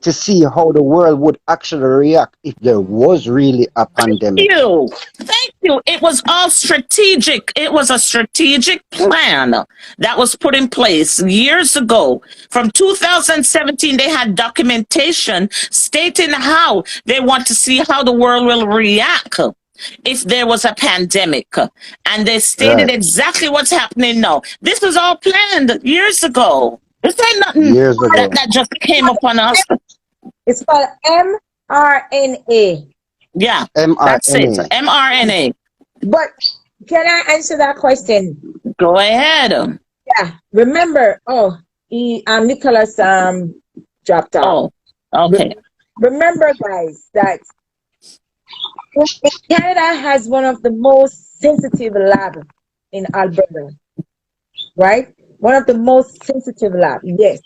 to see how the world would actually react if there was really a pandemic. Thank you. It was all strategic. It was a strategic plan that was put in place years ago. From 2017, they had documentation stating how they want to see how the world will react if there was a pandemic. And they stated exactly what's happening now. This was all planned years ago. This ain't nothing that just came upon us. It's called mRNA. Yeah, mRNA. That's it. mRNA. But can I answer that question? Go ahead. Yeah. Remember, Nicholas dropped out. Oh, okay. Remember, guys, that Canada has one of the most sensitive labs in Alberta, right? One of the most sensitive labs, yes.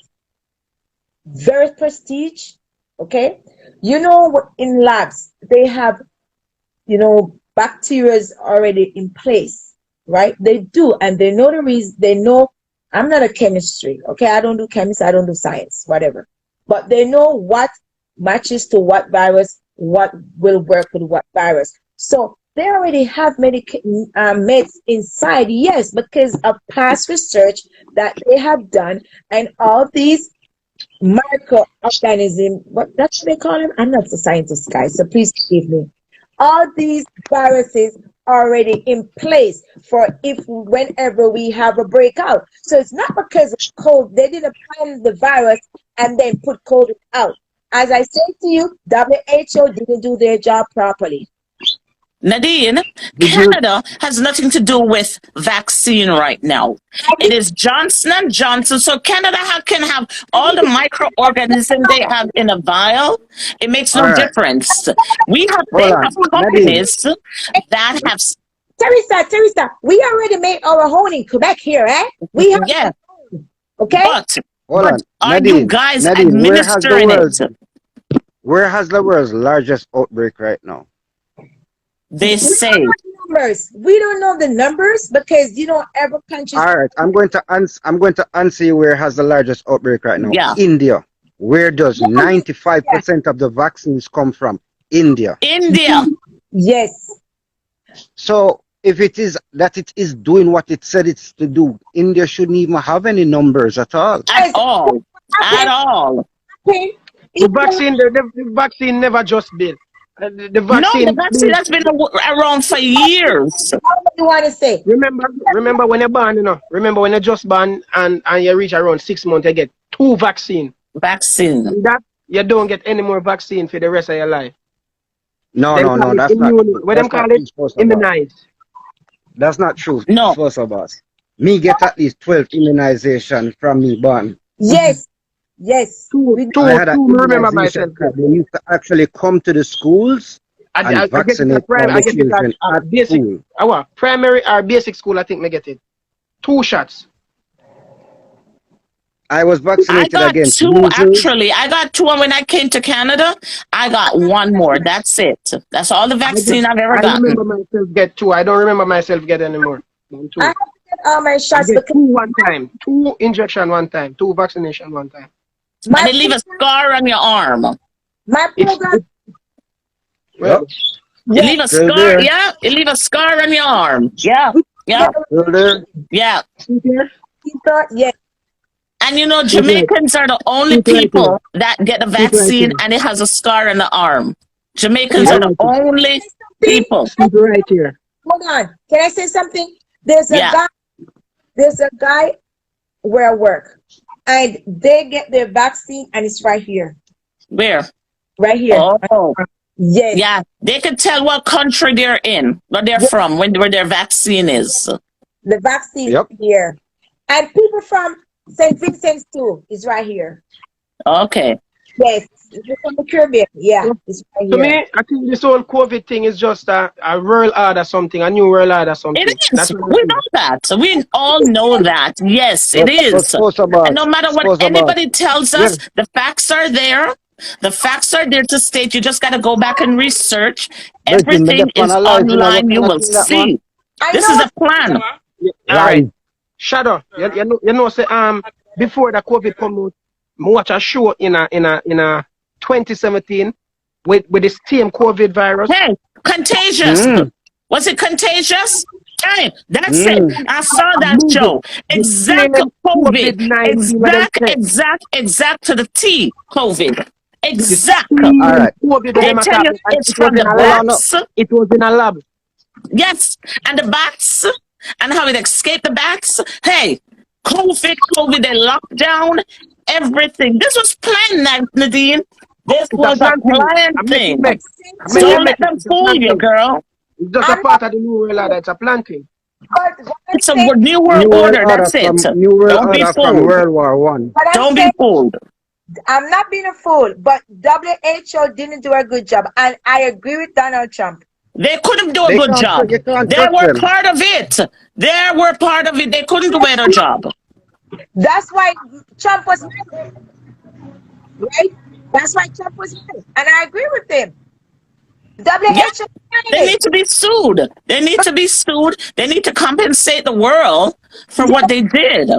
Very prestige, okay? You know, in labs, they have, bacteria already in place, right? They do, and they know the reason, they know I'm not a chemistry, okay? I don't do chemistry, I don't do science, whatever. But they know what matches to what virus, what will work with what virus. So they already have meds inside, yes, because of past research that they have done, and all these microorganism, that's what they call them. I'm not a scientist, guys, so please forgive me. All these viruses already in place for if whenever we have a breakout. So it's not because of COVID. They didn't find the virus and then put COVID out. As I said to you, WHO didn't do their job properly. Nadine, Did you? Canada has nothing to do with vaccine right now. It is Johnson and Johnson. So Canada can have all the microorganisms they have in a vial. It makes All no right. difference. They Hold on, have Nadine. companies that have, Teresa, we already made our own in Quebec here, eh? We have, yeah, okay? Hold on, are you Nadine. guys Nadine, administering it? where has the world's largest outbreak right now? They We don't say, know the numbers. We don't know the numbers because every country. All right, I'm going to answer you where has the largest outbreak right now. yeah, India. Where does 95% of the vaccines come from? India. India. Yes. So if it is that it is doing what it said it's to do, India shouldn't even have any numbers at all. At all. At all. Okay. The vaccine never just built. The No, the vaccine. vaccine has been around for years. What do you want to say? Remember when you're born, Remember when you just born and you reach around 6 months, you get 2 vaccine. Vaccine. And that you don't get any more vaccine for the rest of your life. No, that's not. What them call it? Immunize. That's not true. No. First of us, me get at least 12 immunization from me born. Yes. Yes. I had a remember myself. They used to actually come to the schools and vaccinate the children at basic, school. Our primary or basic school, I think me get it. 2 shots. I was I vaccinated got against 2 measles. actually. I got 2, and when I came to Canada, I got 1 more. That's it. That's all the vaccine I've ever I gotten. remember myself get 2. I don't remember myself get any more. Than 2. I have to get all my I shots get because 2 one time. 2 injection one time. 2 vaccination one time. And they leave a scar on your arm. my program. Well, You leave a Still scar. there. Yeah, you leave a scar on your arm. Yeah, yeah, Still there? yeah. Yes. And Jamaicans are the only people that get the vaccine and it has a scar on the arm. Jamaicans are the only people. right here. Hold on. Can I say something? There's a Yeah. guy. There's a guy where I work, and they get their vaccine, and it's right here. Where? Right here. Oh, Yes. yeah. They can tell what country they're in, where they're from, where their vaccine is. The vaccine Yep. here. And people from St. Vincent's too is right here. Okay. Yes. It's from the Caribbean. Yeah. It's right To here. me, I think this whole COVID thing is just a world order something, a new world order something. It is. That's what I We think. know that. We all know that. Yes, it is. And no matter what anybody tells us, the facts are there. The facts are there to state. You just got to go back and research. Everything is online. You will see. This is a plan. All right. Shadow, you know, say before the COVID come out, I watch a show in a 2017 with the same COVID virus. Hey, contagious. Was it contagious? Hey, that's it. I saw that show. Exact COVID. Exact to the T COVID. Exact. All right. They tell you it's from the bats. It was in a lab. Yes, and the bats, and how it escaped the bats. Hey, COVID, they locked down everything. This was planned, Nadine. This was a planned thing. Don't let them fool you, girl. It's just a part of the new world order. It's a planting. It's a new world order. That's it. New world Don't be order from fooled. World War One. Don't be fooled. I'm not being a fool, but WHO didn't do a good job, and I agree with Donald Trump. They couldn't do a good job. They were part of it. They were part of it. They couldn't do a better job. That's why Trump was mad. Right? That's why Trump was mad. And I agree with him. WHO, they need to be sued. They need to be sued. They need to compensate the world for what they did.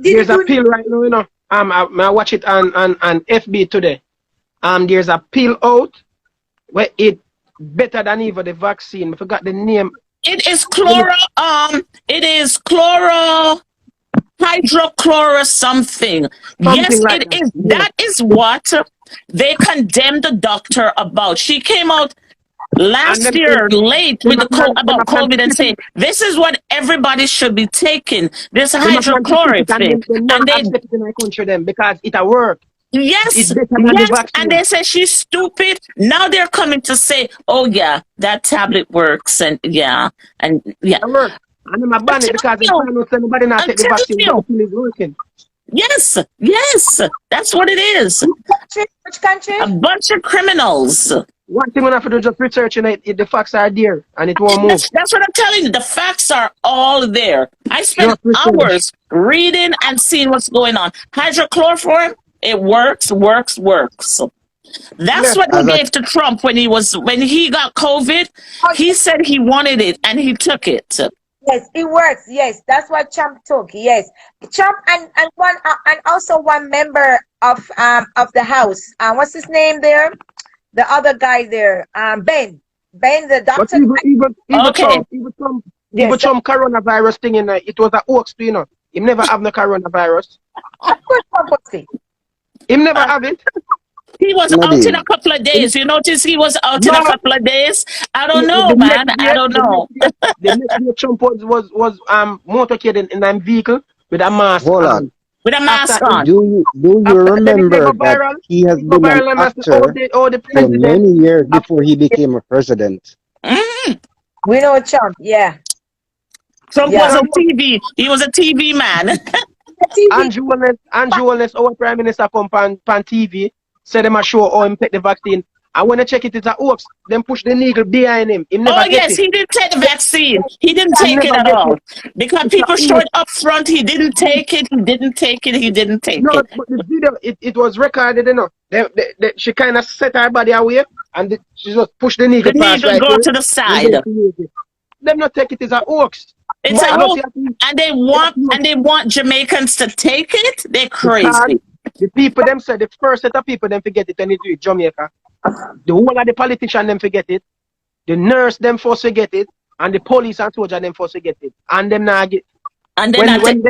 there's a pill right now, you know. I watch it on FB today. There's a pill out where it better than even the vaccine. I forgot the name. It is hydrochloro something. Yes, Something like it that. is. Yeah. That is what they condemned the doctor about. She came out last year late with about COVID and say this is what everybody should be taking. This hydrochloric thing, They not accept it in our country them because it a work. Yes, It's better than the vaccine. and they say she's stupid. Now they're coming to say, oh yeah, that tablet works, and yeah. It works. And I'm a ban it because nobody not take the vaccine. The pill is working. Yes, that's what it is. Which country? A bunch of criminals. One thing we have to do is just researching it. The facts are there, and it won't move. That's what I'm telling you. The facts are all there. I spent hours reading and seeing what's going on. Hydrochloroquine, it works. That's what he gave to Trump when he got COVID. He said he wanted it, and he took it. Yes, it works. Yes, that's what Trump took. Yes, Trump and also one member of the House. What's his name there? The other guy there. Ben, the doctor. Even Trump coronavirus thing in it was a hoax, you know. He never have no coronavirus. Of course, Trump was it. He never have it. He was out in a couple of days. You notice he was out in a couple of days? I don't know, man. I don't know. The next year Trump was motorcade in a vehicle with a mask on. With a mask on. Do you remember that he has been an actor for many years before he became a president? We know Trump, yeah. Trump was on TV. He was a TV man. Andrew Wallace, our prime minister, come on TV, said them a show how him take the vaccine. And when I check it, it's a hoax. Then push the needle behind him. He never he didn't take the vaccine. He didn't take it at all. Because people showed up front, he didn't take it. No, but the video, it was recorded, you know. She kind of set her body away and she just pushed the needle. The needle go to the side. Them not take it as a hoax. It's a hoax. And they want Jamaicans to take it? They're crazy. The people them said the first set of people them forget it when they do it, Jamaica. The whole of the politicians them forget it. The nurse them first forget it. And the police and soldier them first forget it. And them now get and then when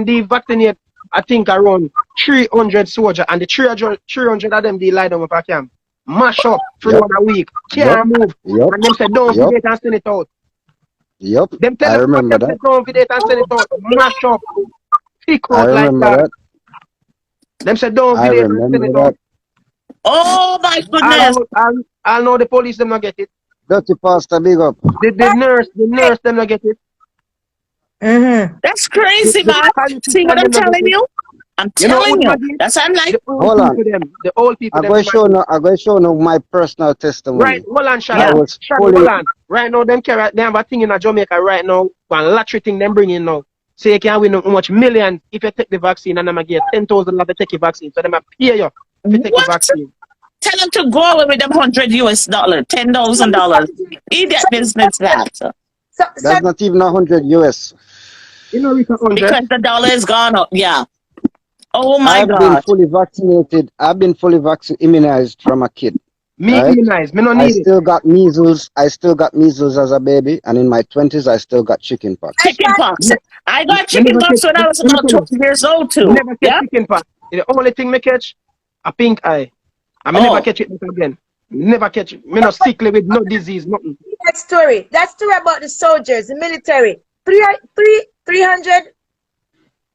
they vaccinate, I think around 300 soldiers, and the 300 of them they lie down with a camp. Mash up for 1 week. Can't move. And them said don't forget and send it out. Them tell I remember them that. Don't forget and send it out. Mash up. Pick out like that. Them said don't forget and send it out. Oh my goodness! I know the police them not get it. Dirty pastor, big up. The nurse them not get it. That's crazy, man. See what I'm telling you? I'm telling you. That's what I'm like. Hold on. The old people. I'm going to show you my personal testimony. Right, hold on, Shadow. Hold on. Right now, they have a thing in Jamaica right now. One lottery thing them bring in now. So you can win how much millions if you take the vaccine, and them get 10,000 to take the vaccine. So them pay you if you take the vaccine. Tell them to go away with them $100 $10,000. Idiot business that. That's not even 100 US. You know, it's 100. Because the dollar is gone up. Yeah. Oh my God. I've been fully vaccinated. I've been fully immunized from a kid. Me immunized. Me no need I still got measles. I still got measles as a baby, and in my 20s, I still got chickenpox. Chickenpox. I got chickenpox when I was about 12 years old too. Never catch chickenpox. The only thing me catch a pink eye. I never catch it again. Never catch it. Me not sickly with no disease, nothing. That story about the soldiers, the military. 300.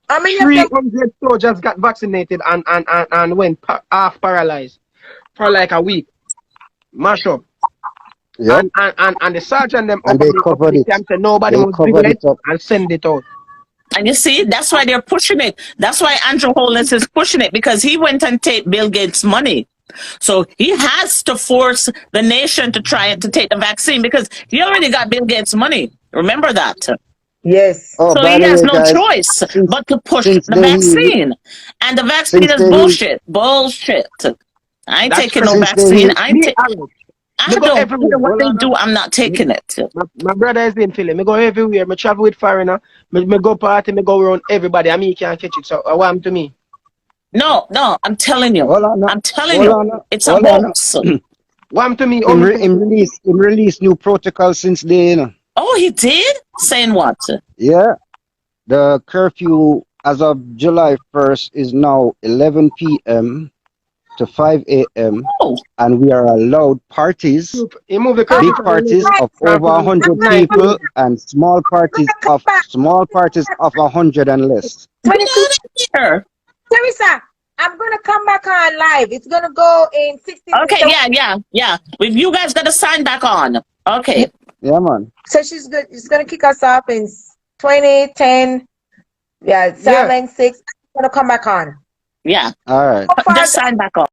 How many 300 soldiers got vaccinated and went half paralyzed for like a week. Mash up. Yep. And the sergeant them and they covered it. Said nobody must do it and send it out. And you see, that's why they're pushing it. That's why Andrew Holness is pushing it, because he went and take Bill Gates' money. So he has to force the nation to try to take the vaccine, because he already got Bill Gates' money. Remember that? Yes. So he has no choice but to push the vaccine. And the vaccine is bullshit. Bullshit. I ain't taking no vaccine. I Me go don't care everywhere. what Hold they on. do. I'm not taking it. My brother is in Philly. Me go everywhere. Me travel with foreigner. Me go party. Me go around everybody. I mean, you can't catch it. So what happened to me? No, no, I'm telling you. Hold on now. I'm telling Hold you. on now. It's a Hold on now. hoax. What happened to me? Oh, me Him release new protocol since day, you know. Oh, he did? Saying what? Yeah. The curfew as of July 1st is now 11 p.m. to 5 a.m. Oh, and we are allowed parties, he moved the Oh, curfew big from parties 11 of right. over from 100 9 people p.m. and I'm gonna come back. small parties of 100 and less. get 26. out of here. Teresa, I'm gonna come back on live. It's gonna go in 60 minutes. Okay, yeah. If you guys got to sign back on. Okay. Yeah, man. So she's good. She's gonna kick us off in 20, 10, yeah, Yeah. 7, 6. I'm gonna come back on. Yeah. All right. How far Just sign back on.